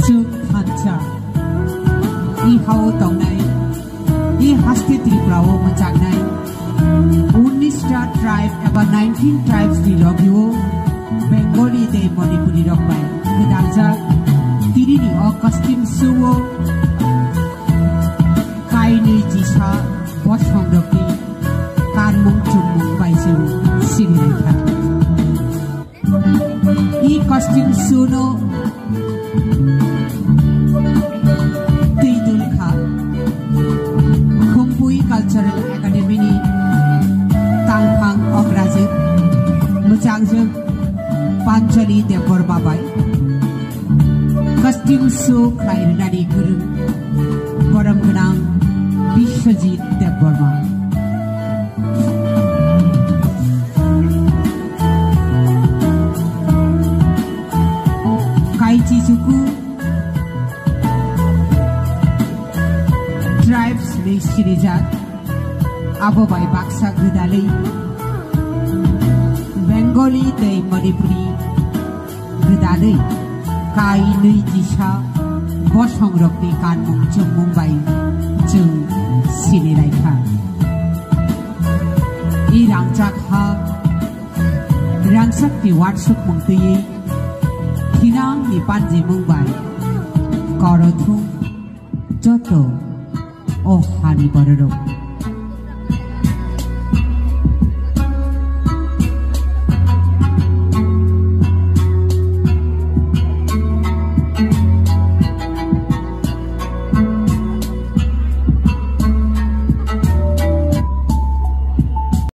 जों हान्चा इहाव दंनाय इ हास्ति त्रिपुराव मोजांनाय 19टा ट्राइब एबा 19 ट्राइब्स नि लगियो बेंगली दे मणिपुरी रखबाय गोदानजा तिरिनि अ कस्टिम सुवो काइनि जिसा बसंरकि कानमुं चुमुं बायजो सिरिनायखा इ कस्टिम सुनो दैदुलखा खुंपुई कल्चरल एकाडेमी नि तांफां अग्राजो मोजांजो पांचली देवबर्मा बाय कस्टिम सु खायरनानि गुरुं परम गोनां विश्वजित देवबर्मा काइचिजुकु ट्राइब्स नि सिरिजात आबो बाय बाक्सा गोदालै बेंगली दै मणिपुरी गोदानै काई नै जिसा बसंरकनि कानमुं चुमुं बाय जों सिरिनायखा इ रांचाखा रांसाकनि वाटसुक मंतयै हिनां नि पानजि मुंबाय करथुं जतो ओ हानि बररक